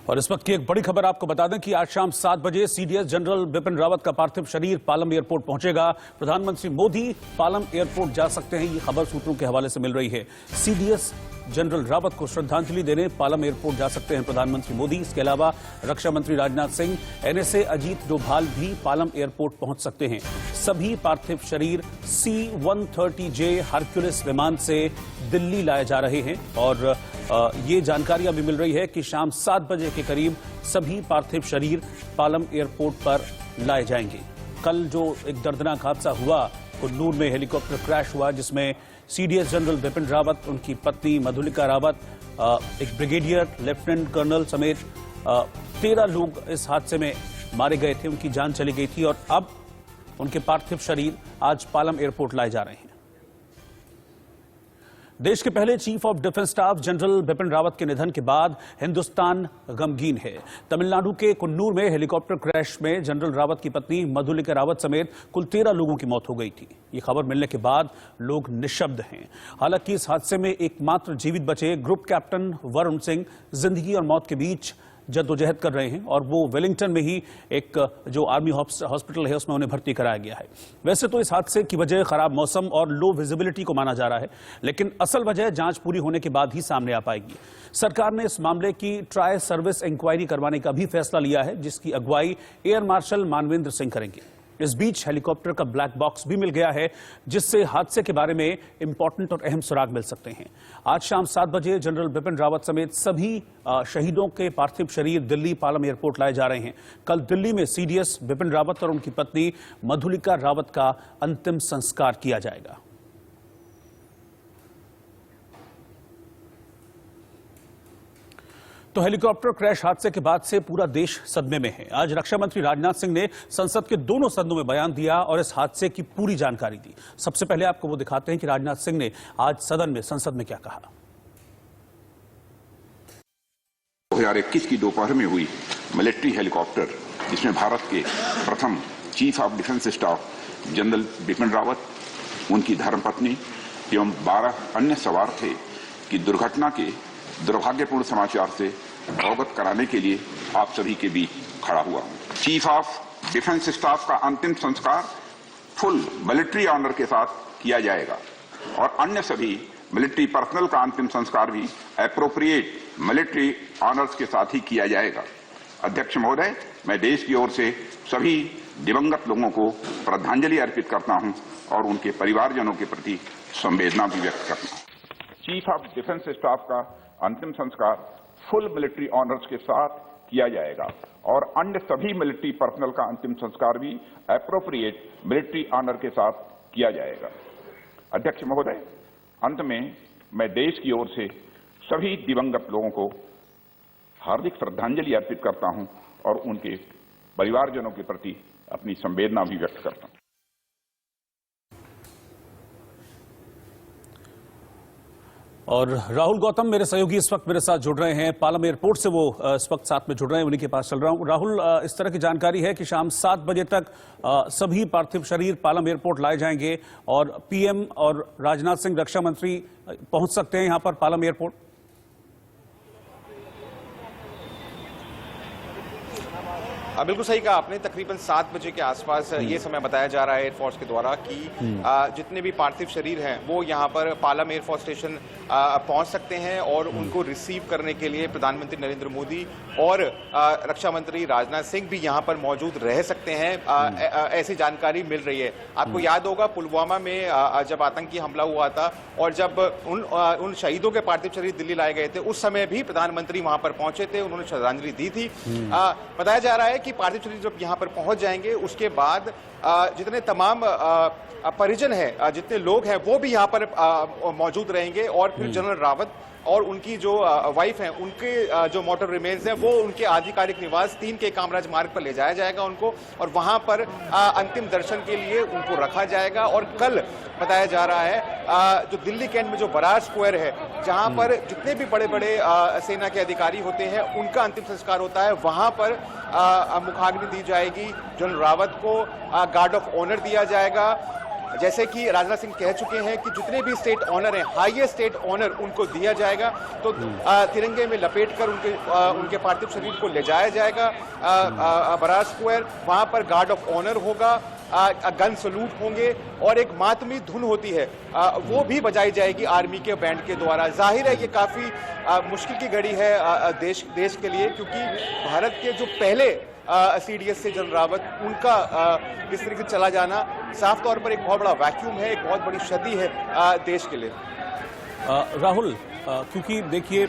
और इस वक्त की एक बड़ी खबर आपको बता दें कि आज शाम 7 बजे सीडीएस जनरल बिपिन रावत का पार्थिव शरीर पालम एयरपोर्ट पहुंचेगा। प्रधानमंत्री मोदी पालम एयरपोर्ट जा सकते हैं, ये खबर सूत्रों के हवाले से मिल रही है। सीडीएस जनरल रावत को श्रद्धांजलि देने पालम एयरपोर्ट जा सकते हैं प्रधानमंत्री मोदी। इसके अलावा रक्षा मंत्री राजनाथ सिंह, एनएसए अजीत डोभाल भी पालम एयरपोर्ट पहुंच सकते हैं। सभी पार्थिव शरीर C-130J हरक्यूलिस विमान से दिल्ली लाए जा रहे हैं और ये जानकारी अभी मिल रही है कि शाम 7 बजे के करीब सभी पार्थिव शरीर पालम एयरपोर्ट पर लाए जाएंगे। कल जो एक दर्दनाक हादसा हुआ, कुन्नूर में हेलीकॉप्टर क्रैश हुआ जिसमें सीडीएस जनरल बिपिन रावत, उनकी पत्नी मधुलिका रावत, एक ब्रिगेडियर, लेफ्टिनेंट कर्नल समेत 13 लोग इस हादसे में मारे गए थे, उनकी जान चली गई थी और अब उनके पार्थिव शरीर आज पालम एयरपोर्ट लाए जा रहे हैं। देश के पहले chief of defence staff general Bipin Rawat के निधन के बाद हिंदुस्तान गमगीन है। तमिलनाडु के कुन्नूर में हेलीकॉप्टर क्रैश में जनरल रावत की पत्नी मधुलिका रावत समेत कुल 13 लोगों की मौत हो गई थी। ये खबर मिलने के बाद लोग निशब्द हैं। हालांकि इस हादसे में एकमात्र जीवित बचे ग्रुप कैप्टन वरुण सिंह जिंदगी और मौत के बीच जद्दोजहद कर रहे हैं और वो वेलिंगटन में ही एक जो आर्मी हॉस्पिटल है उसमें उन्हें भर्ती कराया गया है। वैसे तो इस हादसे की वजह खराब मौसम और लो विजिबिलिटी को माना जा रहा है, लेकिन असल वजह जांच पूरी होने के बाद ही सामने आ पाएगी। सरकार ने इस मामले की ट्राई सर्विस इंक्वायरी करवाने का भी फैसला लिया है, जिसकी अगुवाई एयर मार्शल मानवेंद्र सिंह करेंगे। इस बीच हेलीकॉप्टर का ब्लैक बॉक्स भी मिल गया है, जिससे हादसे के बारे में इंपॉर्टेंट और अहम सुराग मिल सकते हैं। आज शाम 7 बजे जनरल बिपिन रावत समेत सभी शहीदों के पार्थिव शरीर दिल्ली पालम एयरपोर्ट लाए जा रहे हैं। कल दिल्ली में सीडीएस बिपिन रावत और उनकी पत्नी मधुलिका रावत का अंतिम संस्कार किया जाएगा। तो हेलीकॉप्टर क्रैश हादसे के बाद से पूरा देश सदमे में है। आज रक्षा मंत्री राजनाथ सिंह ने संसद के दोनों सदनों में बयान दिया और इस हादसे की पूरी जानकारी दी। सबसे पहले आपको वो दिखाते हैं कि राजनाथ सिंह ने आज सदन में, संसद में क्या कहा। 2021 की दोपहर में हुई मिलिट्री हेलीकॉप्टर, जिसमें भारत के प्रथम chief of defence staff general Bipin Rawat, उनकी धर्मपत्नी एवं 12 अन्य सवार थे, कि दुर्घटना के दुर्भाग्यपूर्ण समाचार से अवगत कराने के लिए आप सभी के बीच खड़ा हुआ हूं। चीफ ऑफ डिफेंस स्टाफ का अंतिम संस्कार फुल मिलिट्री ऑनर के साथ किया जाएगा और अन्य सभी मिलिट्री पर्सनल का अंतिम संस्कार भी एप्रोप्रिएट मिलिट्री ऑनर्स के साथ ही किया जाएगा। अध्यक्ष महोदय, मैं देश की ओर से सभी दिवंगत लोगों को श्रद्धांजलि अर्पित करता हूं और उनके परिवारजनों के प्रति संवेदना भी व्यक्त करता हूं। चीफ ऑफ डिफेंस स्टाफ का अंतिम संस्कार फुल मिलिट्री ऑनर्स के साथ किया जाएगा और अन्य सभी मिलिट्री पर्सनल का अंतिम संस्कार भी एप्रोप्रिएट मिलिट्री ऑनर के साथ किया जाएगा। अध्यक्ष महोदय, अंत में मैं देश की ओर से सभी दिवंगत लोगों को हार्दिक श्रद्धांजलि अर्पित करता हूं और उनके परिवारजनों के प्रति अपनी संवेदना भी व्यक्त करता हूं। और राहुल गौतम मेरे सहयोगी इस वक्त मेरे साथ जुड़ रहे हैं, पालम एयरपोर्ट से वो इस वक्त साथ में जुड़ रहे हैं, उन्हीं के पास चल रहा हूं। राहुल, इस तरह की जानकारी है कि शाम 7 बजे तक सभी पार्थिव शरीर पालम एयरपोर्ट लाए जाएंगे और पीएम और राजनाथ सिंह रक्षा मंत्री पहुंच सकते हैं यहां पर पालम एयरपोर्ट। बिल्कुल सही कहा आपने। तकरीबन 7 बजे के आसपास ये समय बताया जा रहा है एयरफोर्स के द्वारा कि जितने भी पार्थिव शरीर हैं वो यहाँ पर पालम एयरफोर्स स्टेशन पहुँच सकते हैं और उनको रिसीव करने के लिए प्रधानमंत्री नरेंद्र मोदी और रक्षा मंत्री राजनाथ सिंह भी यहाँ पर मौजूद रह सकते हैं, ऐसी जानकारी मिल रही है। आपको याद होगा पुलवामा में जब आतंकी हमला हुआ था और जब उन शहीदों के पार्थिव शरीर दिल्ली लाए गए थे, उस समय भी प्रधानमंत्री वहां पर पहुंचे थे, उन्होंने श्रद्धांजलि दी थी। बताया जा रहा है कि पार्थिव शरीर जब यहां पर पहुंच जाएंगे उसके बाद जितने तमाम परिजन हैं, जितने लोग हैं वो भी यहां पर मौजूद रहेंगे और फिर जनरल रावत और उनकी जो वाइफ हैं, उनके जो मोटर रिमेन्स हैं वो उनके आधिकारिक निवास 3 के कामराज मार्ग पर ले जाया जाएगा उनको और वहां पर अंतिम दर्शन के लिए उनको रखा जाएगा। और कल बताया जा रहा है जो दिल्ली कैंट में जो बरार स्क्वायर है, जहां पर जितने भी बड़े बड़े सेना के अधिकारी होते हैं उनका अंतिम संस्कार होता है, वहां पर मुखाग्नि दी जाएगी। जनरल रावत को गार्ड ऑफ ऑनर दिया जाएगा जैसे कि राजनाथ सिंह कह चुके हैं कि जितने भी स्टेट ऑनर हैं, हाईएस्ट स्टेट ऑनर उनको दिया जाएगा। तो तिरंगे में लपेटकर उनके पार्थिव शरीर को ले जाया जाएगा बराज स्क्वायर। वहां पर गार्ड ऑफ ऑनर होगा, गन सलूट होंगे और एक मातमी धुन होती है वो भी बजाई जाएगी आर्मी के बैंड के द्वारा। जाहिर है ये काफी मुश्किल की घड़ी है देश के लिए, क्योंकि भारत के जो पहले सीडीएस से जनरल रावत उनका इस तरीके से चला जाना साफ तौर पर एक बहुत बड़ा वैक्यूम है, एक बहुत बड़ी क्षति है देश के लिए। राहुल, क्योंकि देखिए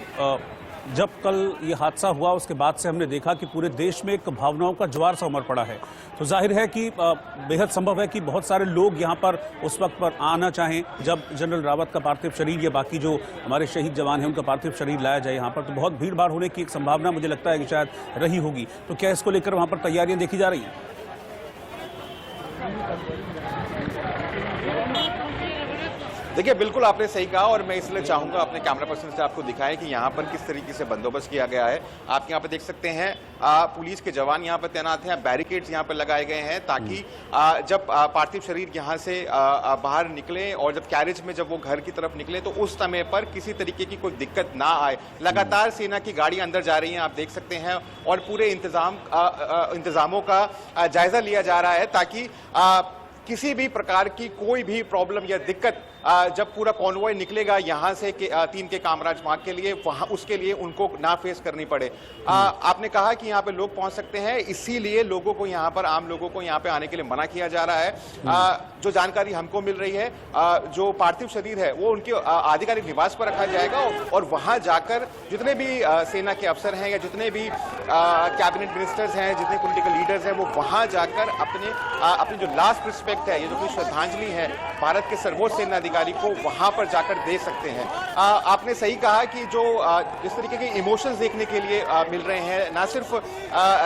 जब कल ये हादसा हुआ उसके बाद से हमने देखा कि पूरे देश में एक भावनाओं का ज्वार सा उमड़ पड़ा है, तो जाहिर है कि बेहद संभव है कि बहुत सारे लोग यहाँ पर उस वक्त पर आना चाहें जब जनरल रावत का पार्थिव शरीर या बाकी जो हमारे शहीद जवान हैं उनका पार्थिव शरीर लाया जाए यहाँ पर, तो बहुत भीड़ भाड़ होने की एक संभावना मुझे लगता है कि शायद रही होगी। तो क्या इसको लेकर वहाँ पर तैयारियां देखी जा रही हैं? देखिए, बिल्कुल आपने सही कहा और मैं इसलिए चाहूंगा अपने कैमरा पर्सन से आपको दिखाएं कि यहाँ पर किस तरीके से बंदोबस्त किया गया है। आप यहाँ पर देख सकते हैं पुलिस के जवान यहाँ पर तैनात हैं, बैरिकेड्स यहाँ पर लगाए गए हैं ताकि जब पार्थिव शरीर यहाँ से बाहर निकले और जब कैरेज में जब वो घर की तरफ निकले तो उस समय पर किसी तरीके की कोई दिक्कत ना आए। लगातार सेना की गाड़ी अंदर जा रही है, आप देख सकते हैं, और पूरे इंतजामों का जायजा लिया जा रहा है ताकि किसी भी प्रकार की कोई भी प्रॉब्लम या दिक्कत जब पूरा कॉन्वॉय निकलेगा यहाँ से 3 के कामराज मार्ग के लिए, वहां उसके लिए उनको ना फेस करनी पड़े। आपने कहा कि यहाँ पे लोग पहुंच सकते हैं, इसीलिए लोगों को यहाँ पर, आम लोगों को यहाँ पे आने के लिए मना किया जा रहा है। जो जानकारी हमको मिल रही है, जो पार्थिव शरीर है वो उनके आधिकारिक निवास पर रखा जाएगा और वहां जाकर जितने भी सेना के अफसर हैं या जितने भी कैबिनेट मिनिस्टर्स हैं, जितने पॉलिटिकल लीडर्स हैं, वो वहां जाकर अपनी जो लास्ट रिस्पेक्ट है, ये जो श्रद्धांजलि है भारत के सर्वोच्च सेना अधिकारी को वहां पर जाकर दे सकते हैं। आपने सही कहा कि जो जिस तरीके के इमोशंस देखने के लिए मिल रहे हैं, ना सिर्फ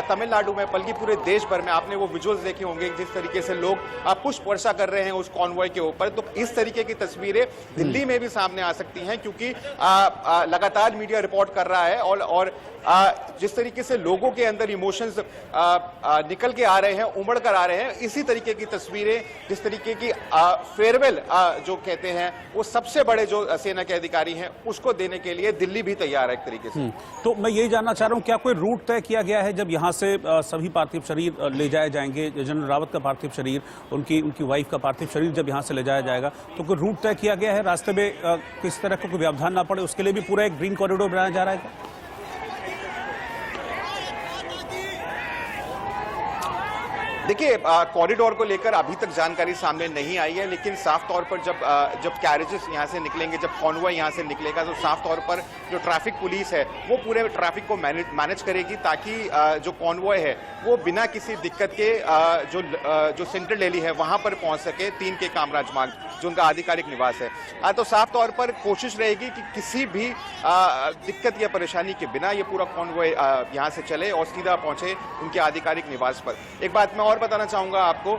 तमिलनाडु में बल्कि पूरे देश भर में, आपने वो विजुअल्स देखे होंगे जिस तरीके से लोग पुष्प वर्षा कर रहे हैं उस कॉन्वॉय के ऊपर। तो इस तरीके की तस्वीरें दिल्ली में भी सामने आ सकती हैं, क्योंकि लगातार मीडिया रिपोर्ट कर रहा है और जिस तरीके से लोगों के अंदर इमोशंस निकल के आ रहे हैं, उमड़ कर आ रहे हैं, इसी तरीके की तस्वीरें, जिस तरीके की फेयरवेल जो कहते हैं वो सबसे बड़े जो सेना के अधिकारी हैं उसको देने के लिए दिल्ली भी तैयार है एक तरीके से। तो मैं यही जानना चाह रहा हूं, क्या कोई रूट तय किया गया है जब यहां से सभी पार्थिव शरीर ले जाए जाएंगे, जनरल रावत का पार्थिव शरीर, उनकी वाइफ का पार्थिव शरीर जब यहां से ले जाया जाएगा, तो कोई रूट तय किया गया है? रास्ते में किस तरह का कोई व्यवधान ना पड़े उसके लिए भी पूरा एक ग्रीन कॉरिडोर बनाया जा रहा है? देखिए, कॉरिडोर को लेकर अभी तक जानकारी सामने नहीं आई है, लेकिन साफ तौर पर जब कैरेजेस यहाँ से निकलेंगे, जब कॉन्वॉय यहाँ से निकलेगा, तो साफ तौर पर जो ट्रैफिक पुलिस है वो पूरे ट्रैफिक को मैनेज करेगी ताकि जो कॉन्वॉय है वो बिना किसी दिक्कत के जो सेंट्रल दिल्ली है वहां पर पहुंच सके, 3 के कामराज मार्ग जो उनका आधिकारिक निवास है। तो साफ तौर पर कोशिश रहेगी कि किसी भी दिक्कत या परेशानी के बिना ये पूरा कॉन्वॉय यहाँ से चले और सीधा पहुंचे उनके आधिकारिक निवास पर। एक बात मैं और बताना चाहूंगा आपको,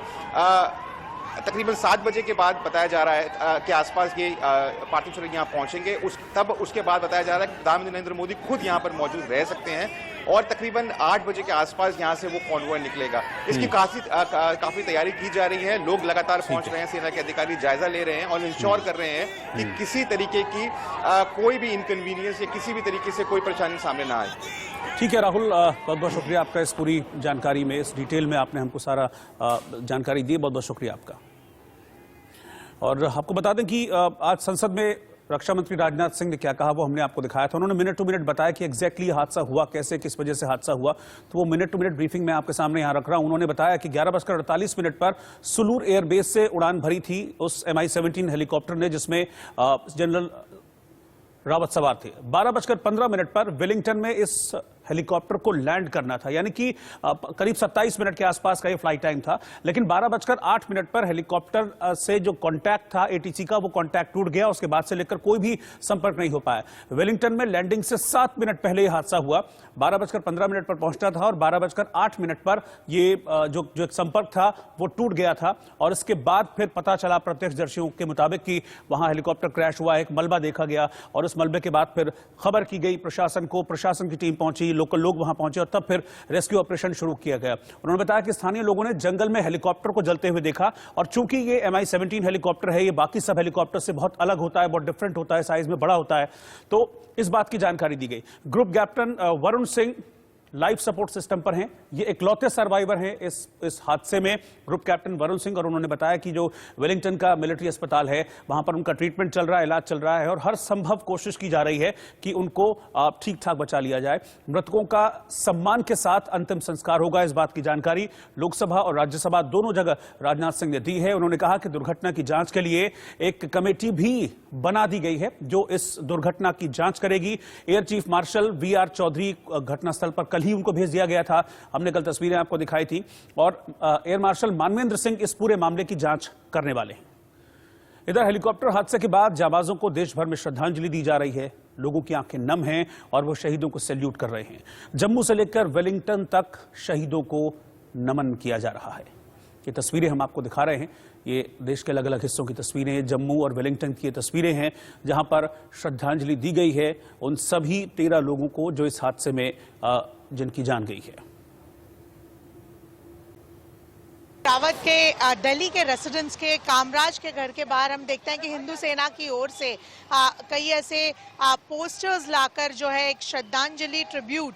तकरीबन 7 बजे के बाद बताया जा रहा है के आसपास ये पार्थिव शरीर यहाँ पहुंचेंगे। उसके बाद बताया जा रहा है कि प्रधानमंत्री नरेंद्र मोदी खुद यहाँ पर मौजूद रह सकते हैं और तकरीबन 8 बजे के आसपास यहाँ से वो कॉन्वॉय निकलेगा। इसकी काफी तैयारी की जा रही है, लोग लगातार पहुंच रहे हैं, सेना के अधिकारी जायजा ले रहे हैं और इंश्योर कर रहे हैं कि किसी तरीके की कोई भी इनकन्वीनियंस या किसी भी तरीके से कोई परेशानी सामने ना आए। ठीक है राहुल, बहुत बहुत शुक्रिया आपका इस पूरी जानकारी में, इस डिटेल में आपने हमको सारा जानकारी दी, बहुत बहुत शुक्रिया आपका। और आपको बता दें कि आज संसद में रक्षा मंत्री राजनाथ सिंह ने क्या कहा वो हमने आपको दिखाया था। उन्होंने मिनट टू मिनट बताया कि एग्जैक्टली हादसा हुआ कैसे, किस वजह से हादसा हुआ, तो वो मिनट टू मिनट ब्रीफिंग मैं आपके सामने यहां रख रहा हूं। उन्होंने बताया कि 11:48 पर सुलूर एयरबेस से उड़ान भरी थी उस MI-17 हेलीकॉप्टर ने जिसमें जनरल रावत सवार थे। 12:15 पर वेलिंगटन में इस हेलीकॉप्टर को लैंड करना था, यानी कि करीब 27 मिनट के आसपास का ये फ्लाइट टाइम था। लेकिन 12:08 पर हेलीकॉप्टर से जो कांटेक्ट था ATC का, वो कांटेक्ट टूट गया। उसके बाद से लेकर कोई भी संपर्क नहीं हो पाया। वेलिंगटन में लैंडिंग से 7 मिनट पहले यह हादसा हुआ। 12:15 पर पहुंचना था और 12:08 पर ये जो एक संपर्क था वो टूट गया था। और इसके बाद फिर पता चला प्रत्यक्षदर्शियों के मुताबिक कि वहां हेलीकॉप्टर क्रैश हुआ, एक मलबा देखा गया और उस मलबे के बाद फिर खबर की गई प्रशासन को, प्रशासन की टीम पहुंची, लोकल लोग वहां पहुंचे और तब फिर रेस्क्यू ऑपरेशन शुरू किया गया। उन्होंने बताया कि स्थानीय लोगों ने जंगल में हेलीकॉप्टर को जलते हुए देखा और चूंकि ये MI-17 हेलीकॉप्टर है, ये बाकी सब हेलीकॉप्टर से बहुत अलग होता है, बहुत डिफरेंट होता है, साइज में बड़ा होता है, तो इस बात की जानकारी दी गई। Group captain Varun Singh life support system पर हैं। ये इकलौते सर्वाइवर हैं इस हादसे में, ग्रुप कैप्टन वरुण सिंह, और उन्होंने बताया कि जो वेलिंगटन का मिलिट्री अस्पताल है वहां पर उनका ट्रीटमेंट चल रहा है, इलाज चल रहा है और हर संभव कोशिश की जा रही है कि उनको ठीक ठाक बचा लिया जाए। मृतकों का सम्मान के साथ अंतिम संस्कार होगा, इस बात की जानकारी लोकसभा और राज्यसभा दोनों जगह राजनाथ सिंह ने दी है। उन्होंने कहा कि दुर्घटना की जांच के लिए एक कमेटी भी बना दी गई है जो इस दुर्घटना की जांच करेगी। Air chief marshal VR Chaudhari घटनास्थल पर कल ही उनको भेज दिया गया था, हमने कल तस्वीरें आपको दिखाई थी, और एयर मार्शल मानवेंद्र सिंह इस पूरे मामले की जांच करने वाले हैं। इधर हेलीकॉप्टर हादसे के बाद जाबाजों को देश भर में श्रद्धांजलि दी जा रही है। लोगों की आंखें नम हैं और वो शहीदों को सैल्यूट कर रहे हैं। जम्मू से लेकर वेलिंगटन तक शहीदों को नमन किया जा रहा है। ये तस्वीरें हम आपको दिखा रहे हैं, ये देश के अलग अलग हिस्सों की तस्वीरें, जम्मू और वेलिंगटन की ये तस्वीरें हैं जहां पर श्रद्धांजलि दी गई है उन सभी 13 लोगों को जो इस हादसे में जिनकी जान गई है। रावत के दिल्ली के रेसिडेंस के कामराज के घर के बाहर हम देखते हैं कि हिंदू सेना की ओर से कई ऐसे पोस्टर्स लाकर जो है एक श्रद्धांजलि ट्रिब्यूट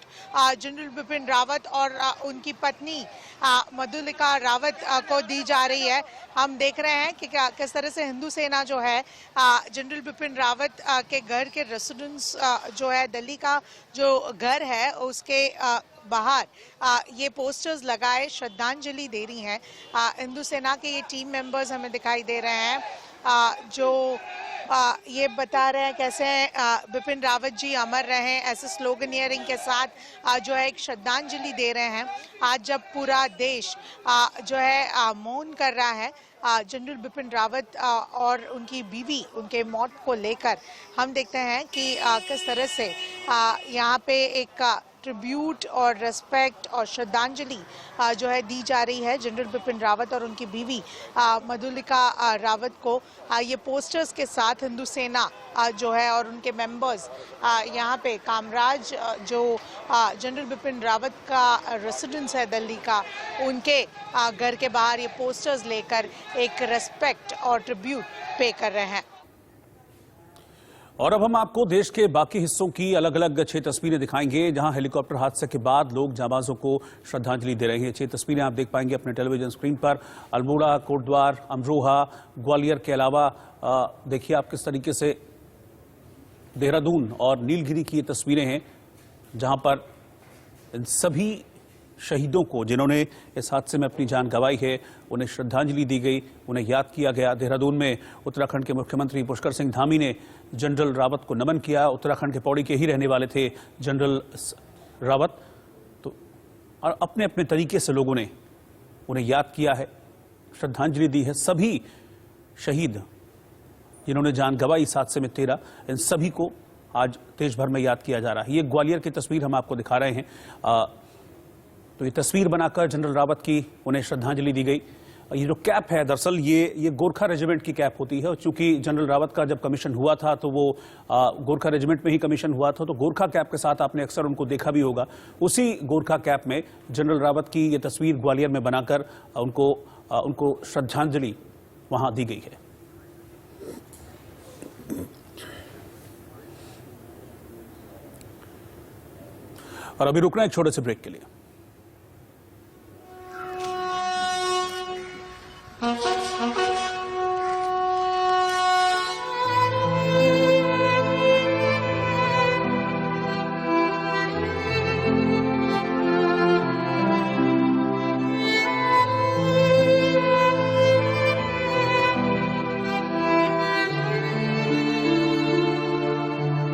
जनरल बिपिन रावत और उनकी पत्नी मधुलिका रावत को दी जा रही है। हम देख रहे हैं कि किस तरह से हिंदू सेना जो है जनरल बिपिन रावत के घर के रेसिडेंस जो है दिल्ली का जो घर है उसके बाहर ये पोस्टर्स लगाए श्रद्धांजलि दे रही हैं। हिंदू सेना के ये टीम मेंबर्स हमें दिखाई दे रहे हैं जो ये बता रहे हैं कैसे बिपिन रावत जी अमर रहे, ऐसे स्लोगनियरिंग के साथ जो है एक श्रद्धांजलि दे रहे हैं। आज जब पूरा देश जो है मौन कर रहा है जनरल बिपिन रावत और उनकी बीवी उनके मौत को लेकर, हम देखते हैं कि किस तरह से यहाँ पे एक ट्रिब्यूट और रेस्पेक्ट और श्रद्धांजलि जो है दी जा रही है जनरल बिपिन रावत और उनकी बीवी मधुलिका रावत को। ये पोस्टर्स के साथ हिंदू सेना जो है और उनके मेंबर्स यहाँ पे कामराज जो जनरल बिपिन रावत का रेसिडेंस है दिल्ली का, उनके घर के बाहर ये पोस्टर्स लेकर एक रेस्पेक्ट और ट्रिब्यूट पे कर रहे हैं। और अब हम आपको देश के बाकी हिस्सों की अलग अलग 6 तस्वीरें दिखाएंगे जहां हेलीकॉप्टर हादसे के बाद लोग जाबाजों को श्रद्धांजलि दे रहे हैं। 6 तस्वीरें आप देख पाएंगे अपने टेलीविजन स्क्रीन पर। अल्मोड़ा, कोटद्वार, अमरोहा, ग्वालियर के अलावा देखिए आप किस तरीके से देहरादून और नीलगिरी की ये तस्वीरें हैं जहां पर इन सभी शहीदों को जिन्होंने इस हादसे में अपनी जान गंवाई है उन्हें श्रद्धांजलि दी गई, उन्हें याद किया गया। देहरादून में उत्तराखंड के मुख्यमंत्री पुष्कर सिंह धामी ने जनरल रावत को नमन किया। उत्तराखंड के पौड़ी के ही रहने वाले थे जनरल रावत, तो और अपने अपने तरीके से लोगों ने उन्हें याद किया है, श्रद्धांजलि दी है। सभी शहीद जिन्होंने जान गंवाई इस हादसे में 13, इन सभी को आज देश भर में याद किया जा रहा है। ये ग्वालियर की तस्वीर हम आपको दिखा रहे हैं। तो ये तस्वीर बनाकर जनरल रावत की उन्हें श्रद्धांजलि दी गई। ये जो कैप है दरअसल ये गोरखा रेजिमेंट की कैप होती है और चूंकि जनरल रावत का जब कमीशन हुआ था तो वो गोरखा रेजिमेंट में ही कमीशन हुआ था, तो गोरखा कैप के साथ आपने अक्सर उनको देखा भी होगा। उसी गोरखा कैप में जनरल रावत की ये तस्वीर ग्वालियर में बनाकर उनको श्रद्धांजलि वहां दी गई है। और अभी रुकना एक छोटे से ब्रेक के लिए।